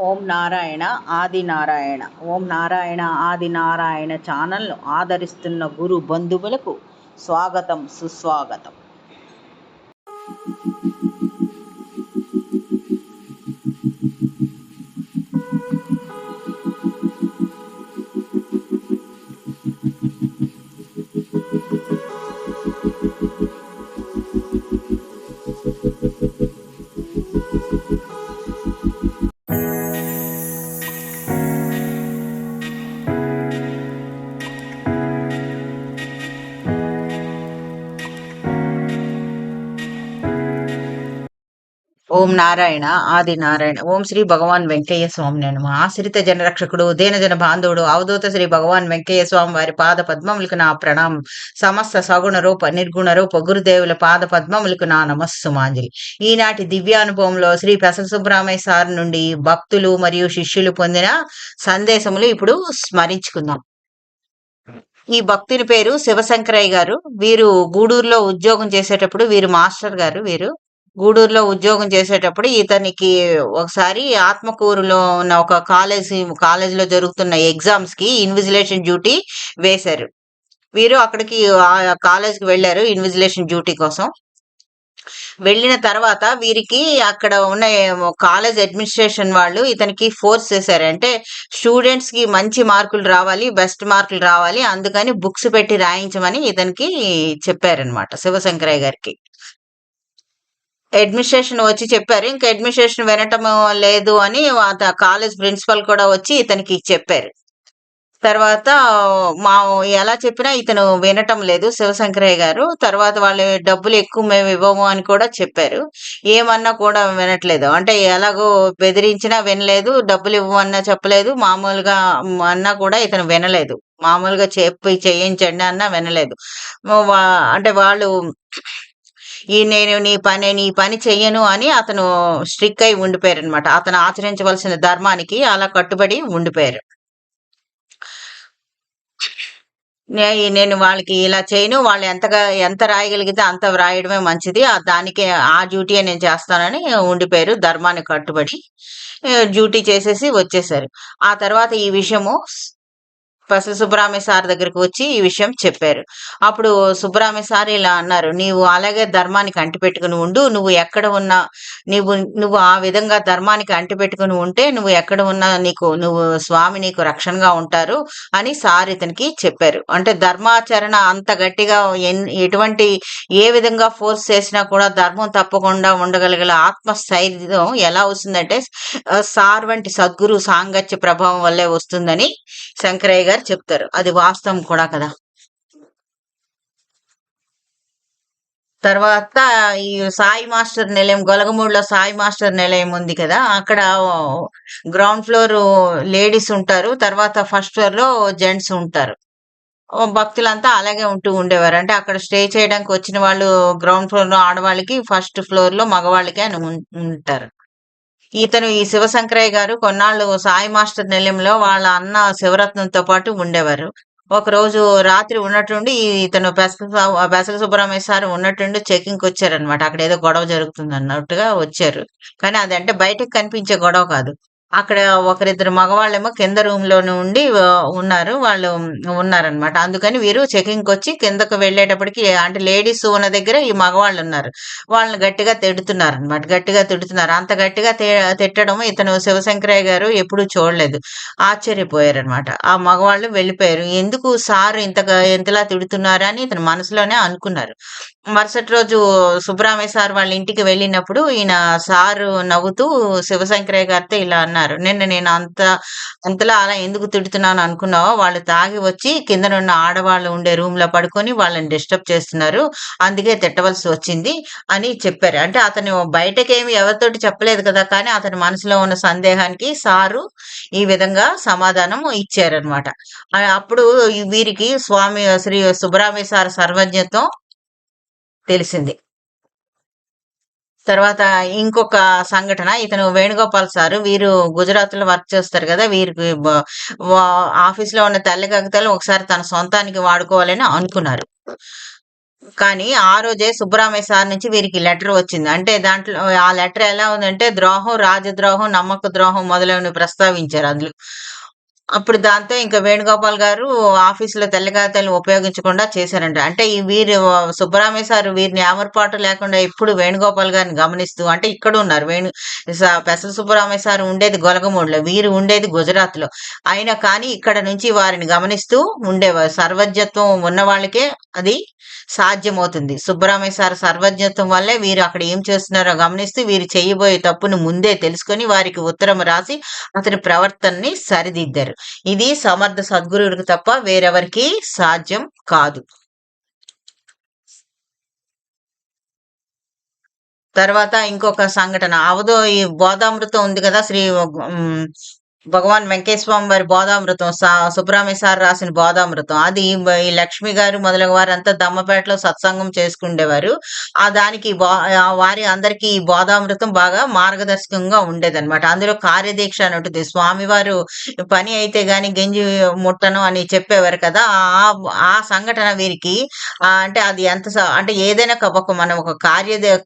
ఓం నారాయణ ఆది నారాయణ. ఓం నారాయణ ఆది నారాయణ ఛానల్ను ఆదరిస్తున్న గురు బంధువులకు స్వాగతం, సుస్వాగతం. ఓం నారాయణ ఆది నారాయణ. ఓం శ్రీ భగవాన్ వెంకయ్య స్వామి నమ. ఆశ్రిత జనరక్షకుడు, దీనజన బాంధవుడు, అవధూత శ్రీ భగవాన్ వెంకయ్య స్వామి వారి పాద పద్మములకు నా ప్రణామం. సమస్త సగుణ రూప నిర్గుణ రూప గురుదేవుల పాద పద్మములకు నా నమస్సుమాంజలి. ఈనాటి దివ్యానుభవంలో శ్రీ పెసల సుబ్రహ్మణ్య సార్ నుండి భక్తులు మరియు శిష్యులు పొందిన సందేశములు ఇప్పుడు స్మరించుకుందాం. ఈ భక్తుని పేరు శివశంకరయ్య గారు. వీరు గూడూరులో ఉద్యోగం చేసేటప్పుడు, వీరు మాస్టర్ గారు. వీరు గూడూరులో ఉద్యోగం చేసేటప్పుడు ఇతనికి ఒకసారి ఆత్మకూరులో ఉన్న ఒక కాలేజీలో జరుగుతున్న ఎగ్జామ్స్ కి ఇన్విజిలేషన్ డ్యూటీ వేశారు. వీరు అక్కడికి ఆ కాలేజ్కి వెళ్ళారు ఇన్విజిలేషన్ డ్యూటీ కోసం. వెళ్ళిన తర్వాత వీరికి అక్కడ ఉన్న కాలేజ్ అడ్మినిస్ట్రేషన్ వాళ్ళు ఇతనికి ఫోర్స్ చేశారు. అంటే స్టూడెంట్స్ కి మంచి మార్కులు రావాలి, బెస్ట్ మార్కులు రావాలి, అందుకని బుక్స్ పెట్టి రాయించమని ఇతనికి చెప్పారనమాట శివశంకరయ్య గారికి. అడ్మినిస్ట్రేషన్ వచ్చి చెప్పారు. ఇంకా అడ్మినిస్ట్రేషన్ వినటం లేదు అని కాలేజ్ ప్రిన్సిపల్ కూడా వచ్చి ఇతనికి చెప్పారు. తర్వాత మా ఎలా చెప్పినా ఇతను వినటం లేదు శివశంకరయ్య గారు. తర్వాత వాళ్ళు డబ్బులు ఎక్కువ మేము ఇవ్వము అని కూడా చెప్పారు. ఏమన్నా కూడా వినట్లేదు. అంటే ఎలాగో బెదిరించినా వినలేదు, డబ్బులు ఇవ్వమన్నా చెప్పలేదు, మామూలుగా అన్నా కూడా ఇతను వినలేదు. మామూలుగా చెప్పి చేయించండి అన్నా వినలేదు. అంటే వాళ్ళు నేను నీ పని చెయ్యను అని అతను స్ట్రిక్ అయి ఉండిపోయారు అనమాట. అతను ఆచరించవలసిన ధర్మానికి అలా కట్టుబడి ఉండిపోయారు. నేను వాళ్ళకి ఇలా చేయను, వాళ్ళు ఎంత రాయగలిగితే అంత వ్రాయడమే మంచిది, దానికి ఆ డ్యూటీ నేను చేస్తానని ఉండిపోయారు. ధర్మానికి కట్టుబడి డ్యూటీ చేసేసి వచ్చేసారు. ఆ తర్వాత ఈ విషయము పెసల సుబ్రహ్మణ్య సార్ దగ్గరికి వచ్చి ఈ విషయం చెప్పారు. అప్పుడు సుబ్రహ్మణ్య సార్ ఇలా అన్నారు, నీవు అలాగే ధర్మానికి అంటిపెట్టుకుని ఉండు, నువ్వు ఎక్కడ ఉన్నా నువ్వు ఆ విధంగా ధర్మానికి అంటిపెట్టుకుని ఉంటే నువ్వు ఎక్కడ ఉన్నా నువ్వు స్వామి నీకు రక్షణగా ఉంటారు అని సార్ ఇతనికి చెప్పారు. అంటే ధర్మాచరణ అంత గట్టిగా ఎటువంటి ఏ విధంగా ఫోర్స్ చేసినా కూడా ధర్మం తప్పకుండా ఉండగలిగే ఆత్మస్థైర్యం ఎలా వస్తుందంటే సార్ వంటి సద్గురు సాంగత్య ప్రభావం వల్లే వస్తుందని శంకరయ్య గారు చెప్తారు. అది వాస్తవం కూడా కదా. తర్వాత ఈ సాయి మాస్టర్ నిలయం, గొలగమూడిలో సాయి మాస్టర్ నిలయం ఉంది కదా, అక్కడ గ్రౌండ్ ఫ్లోర్ లేడీస్ ఉంటారు, తర్వాత ఫస్ట్ ఫ్లోర్ లో జెంట్స్ ఉంటారు. భక్తులంతా అలాగే ఉండేవారు. అంటే అక్కడ స్టే చేయడానికి వచ్చిన వాళ్ళు గ్రౌండ్ ఫ్లోర్ లో ఆడవాళ్ళకి, ఫస్ట్ ఫ్లోర్ లో మగవాళ్ళకి అని ఉంటారు. ఈ శివశంకరయ్య గారు కొన్నాళ్ళు సాయి మాస్టర్ నిలయంలో వాళ్ళ అన్న శివరత్నంతో పాటు ఉండేవారు. ఒకరోజు రాత్రి ఉన్నట్టుండి ఇతను పెసల సుబ్రహ్మణ్య సార్ ఉన్నట్టుండి చెకింగ్కి వచ్చారనమాట. అక్కడ ఏదో గొడవ జరుగుతుంది అన్నట్టుగా వచ్చారు. కానీ అదంటే బయటకు కనిపించే గొడవ కాదు. అక్కడ ఒకరిద్దరు మగవాళ్ళేమో కింద రూమ్ లోనే ఉండి వాళ్ళు ఉన్నారనమాట. అందుకని వీరు చెకింగ్ వచ్చి కిందకు వెళ్ళేటప్పటికి, అంటే లేడీస్ ఉన్న దగ్గర ఈ మగవాళ్ళు ఉన్నారు, వాళ్ళని గట్టిగా తిడుతున్నారు అనమాట. గట్టిగా తిడుతున్నారు. అంత గట్టిగా తిట్టడం ఇతను శివశంకరయ్య గారు ఎప్పుడూ చూడలేదు. ఆశ్చర్యపోయారనమాట. ఆ మగవాళ్ళు వెళ్ళిపోయారు. ఎందుకు సార్ ఇంతలా తిడుతున్నారని ఇతను మనసులోనే అనుకున్నారు. మరుసటి రోజు సుబ్రహ్మణ్య సార్ వాళ్ళ ఇంటికి వెళ్ళినప్పుడు ఈయన సారు నవ్వుతూ శివశంకరయ్య గారితో ఇలా అన్నారు, నిన్న నేను అంతలా అలా ఎందుకు తిడుతున్నాను అనుకున్నావో, వాళ్ళు తాగి వచ్చి కిందనున్న ఆడవాళ్ళు ఉండే రూమ్ లో పడుకొని వాళ్ళని డిస్టర్బ్ చేస్తున్నారు, అందుకే తిట్టవలసి వచ్చింది అని చెప్పారు. అంటే అతను బయటకేమి ఎవరితోటి చెప్పలేదు కదా, కానీ అతని మనసులో ఉన్న సందేహానికి సారు ఈ విధంగా సమాధానం ఇచ్చారనమాట. అప్పుడు వీరికి స్వామి శ్రీ సుబ్రహ్మణ్య సార్ సర్వజ్ఞత్వం తెలిసింది. తర్వాత ఇంకొక సంఘటన, ఇతను వేణుగోపాల్ సారు, వీరు గుజరాత్ లో వర్క్ చేస్తారు కదా, వీరికి ఆఫీస్ లో ఉన్న తెల్ల కాగితాలు ఒకసారి తన సొంతానికి వాడుకోవాలని అనుకున్నారు. కానీ ఆ రోజే సుబ్బరామయ్య సార్ నుంచి వీరికి లెటర్ వచ్చింది. అంటే దాంట్లో ఆ లెటర్ ఎలా ఉందంటే ద్రోహం, రాజద్రోహం, నమ్మక ద్రోహం మొదలైనవి ప్రస్తావించారు అందులో. అప్పుడు దాంతో ఇంకా వేణుగోపాల్ గారు ఆఫీసులో తెల్ల కాగితాలను ఉపయోగించకుండా చేశారంట. అంటే ఈ వీరు సుబ్బరామయ్య సార్ వీరిని ఏమరపాటు లేకుండా ఎప్పుడు వేణుగోపాల్ గారిని గమనిస్తూ అంటే ఇక్కడ ఉన్నారు పెసల సుబ్బరామయ్య సార్ ఉండేది గొలగమూడిలో, వీరు ఉండేది గుజరాత్‌లో. అయినా కానీ ఇక్కడ నుంచి వారిని గమనిస్తూ ఉండేవారు. సర్వజ్ఞత్వం ఉన్న వాళ్ళకే అది సాధ్యమవుతుంది. సుబ్బరామయ్య సార్ సర్వజ్ఞత్వం వల్లే వీరు అక్కడ ఏం చేస్తున్నారో గమనిస్తూ వీరు చేయబోయే తప్పును ముందే తెలుసుకొని వారికి ఉత్తరం రాసి అతని ప్రవర్తనని సరిదిద్దారు. ఇది సమర్థ సద్గురువులకు తప్ప వేరెవరికీ సాధ్యం కాదు. తర్వాత ఇంకొక సంఘటన ఈ బోధామృతం ఉంది కదా! హ్మ్. భగవాన్ వెంకటేశ్వర స్వామి వారి బోధామృతం సుబ్రహ్మణ్య సార్ రాసిన బోధామృతం. అది ఈ లక్ష్మి గారు మొదలగు వారంతా దమ్మపేటలో సత్సంగం చేసుకుండేవారు. దానికి వారి అందరికీ ఈ బోధామృతం బాగా మార్గదర్శకంగా ఉండేదన్నమాట. అందులో కార్యదీక్ష అని ఉంటుంది. స్వామివారు పని అయితే గాని గెంజి ముట్టను అని చెప్పేవారు కదా! ఆ సంఘటన వీరికి అంటే అది ఎంత అంటే ఏదైనా మనం ఒక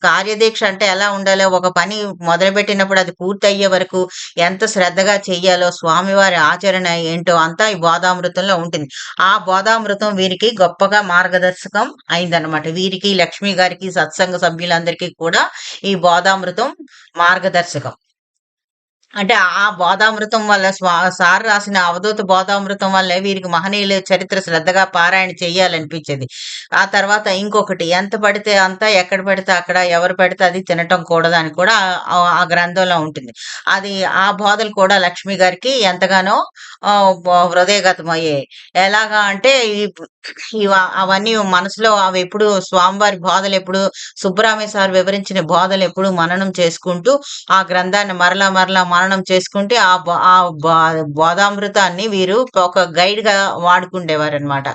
కార్యదీక్ష అంటే ఎలా ఉండాలో, ఒక పని మొదలుపెట్టినప్పుడు అది పూర్తయ్యే వరకు ఎంత శ్రద్ధగా చెయ్యాలో, స్వామివారి ఆచరణ ఏంటో అంతా ఈ బోధామృతంలో ఉంటుంది. ఆ బోధామృతం వీరికి గొప్పగా మార్గదర్శకం అయిందనమాట. వీరికి, లక్ష్మి గారికి, సత్సంగ సభ్యులందరికీ కూడా ఈ బోధామృతం మార్గదర్శకం. అంటే ఆ బోధామృతం వల్ల సార్ రాసిన అవధూత బోధామృతం వల్లే వీరికి మహనీయుల చరిత్ర శ్రద్ధగా పారాయణ చెయ్యాలనిపించేది. ఆ తర్వాత ఇంకొకటి ఎంత పడితే అంత, ఎక్కడ పడితే అక్కడ, ఎవరు పెడితే అది తినటం కూడదని కూడా ఆ గ్రంథంలో ఉంటుంది. అది ఆ బోధలు కూడా లక్ష్మి గారికి ఎంతగానో హృదయగతమయ్యాయి. ఎలాగా అంటే అవన్నీ మనసులో అవెప్పుడు స్వామివారి బోధలెప్పుడు సుబ్బరామయ్య సార్ వివరించిన బోధలెప్పుడు మననం చేసుకుంటూ, ఆ గ్రంథాన్ని మరలా మరలా మననం చేసుకుంటే బోధామృతాన్ని వీరు ఒక గైడ్‌గా వాడుకుండేవారనమాట.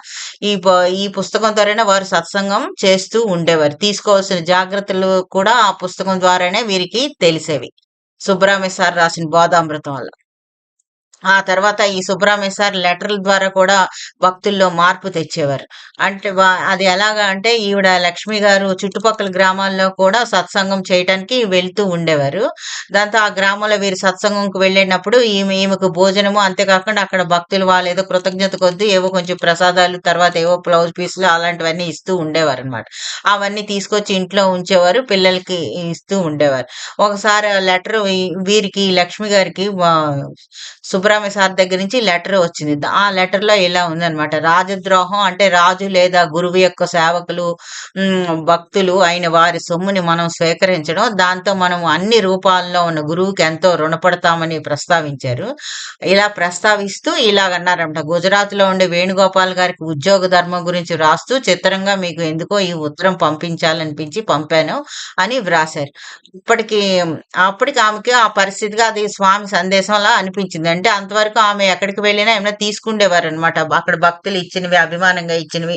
ఈ పుస్తకం ద్వారానే వారు సత్సంగం చేస్తూ ఉండేవారు. తీసుకోవాల్సిన జాగ్రత్తలు కూడా ఆ పుస్తకం ద్వారానే వీరికి తెలిసేవి. సుబ్బరామయ్య సార్ రాసిన బోధామృతం వల్ల. ఆ తర్వాత ఈ సుబ్బరామయ్య సార్ లెటర్ల ద్వారా కూడా భక్తుల్లో మార్పు తెచ్చేవారు. అంటే అది ఎలాగా అంటే ఈవిడ లక్ష్మి గారు చుట్టుపక్కల గ్రామాల్లో కూడా సత్సంగం చేయటానికి వెళ్తూ ఉండేవారు. దాంతో ఆ గ్రామంలో వీరు సత్సంగంకి వెళ్ళినప్పుడు ఈమెకు భోజనము అంతేకాకుండా అక్కడ భక్తులు వాళ్ళేదో కృతజ్ఞత కొద్దీ ఏవో కొంచెం ప్రసాదాలు, తర్వాత ఏవో బ్లౌజ్ పీసులు అలాంటివన్నీ ఇస్తూ ఉండేవారనమాట. అవన్నీ తీసుకొచ్చి ఇంట్లో ఉంచేవారు. పిల్లలకి ఇస్తూ ఉండేవారు. ఒకసారి ఆ లెటర్ వీరికి లక్ష్మి గారికి సుబ్బరామయ్య సార్ దగ్గర నుంచి లెటర్ వచ్చింది. ఆ లెటర్‌లో ఇలా ఉందనమాట. రాజద్రోహం అంటే రాజు లేదా గురువు యొక్క సేవకులు, భక్తులు అయిన వారి సొమ్ముని మనం స్వీకరించడం, దాంతో మనం అన్ని రూపాల్లో ఉన్న గురువుకి ఎంతో రుణపడతామని ప్రస్తావించారు. ఇలా ప్రస్తావిస్తూ ఇలాగన్నారన్నమాట. గుజరాత్‌లో ఉండే వేణుగోపాల్ గారికి ఉద్యోగ ధర్మం గురించి రాస్తూ చిత్రంగా మీకు ఎందుకో ఈ ఉత్తరం పంపించాలనిపించి పంపాను అని వ్రాసారు. అప్పటికి ఆమెకి ఆ పరిస్థితిగా అది స్వామి సందేశంలా అనిపించింది. అంటే అంతవరకు ఆమె ఎక్కడికి వెళ్ళినా ఏమైనా తీసుకుండేవారనమాట. అక్కడ భక్తులు ఇచ్చినవి, అభిమానంగా ఇచ్చినవి,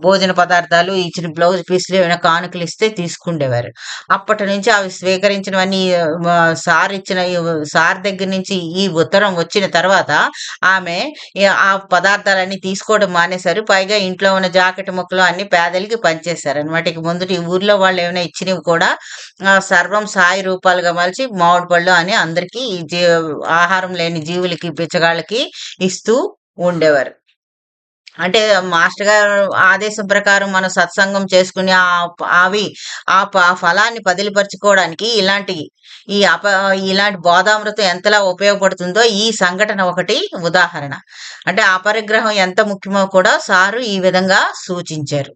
భోజన పదార్థాలు, ఇచ్చిన బ్లౌజ్ పీసులు ఏమైనా కానుకలు ఇస్తే తీసుకుండేవారు. అప్పటి నుంచి అవి స్వీకరించినవన్నీ సార్ దగ్గర నుంచి ఈ ఉత్తరం వచ్చిన తర్వాత ఆమె ఆ పదార్థాలన్నీ తీసుకోవడం మానేశారు. పైగా ఇంట్లో ఉన్న జాకెట్ ముక్కలు అన్ని పేదలకి పంచేశారనమాట. ఇక ముందుట ఈ ఊర్లో వాళ్ళు ఏమైనా ఇచ్చినవి కూడా సర్వం సాయి రూపాలుగా మలిచి మామిడి పళ్ళు అని అందరికీ ఆహారం లేని జీవులకి, బిచ్చగాళ్ళకి ఇస్తూ ఉండేవారు. అంటే మాస్టర్ గారు ఆదేశం ప్రకారం మనం సత్సంగం చేసుకుని ఆ ఫలాన్ని పదిలపరుచుకోవడానికి ఇలాంటి బోధామృతం ఎంతలా ఉపయోగపడుతుందో ఈ సంఘటన ఒకటి ఉదాహరణ. అంటే అపరిగ్రహం ఎంత ముఖ్యమో కూడా సారు ఈ విధంగా సూచించారు.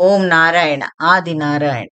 ఓం నారాయణ. ఆది నారాయణ.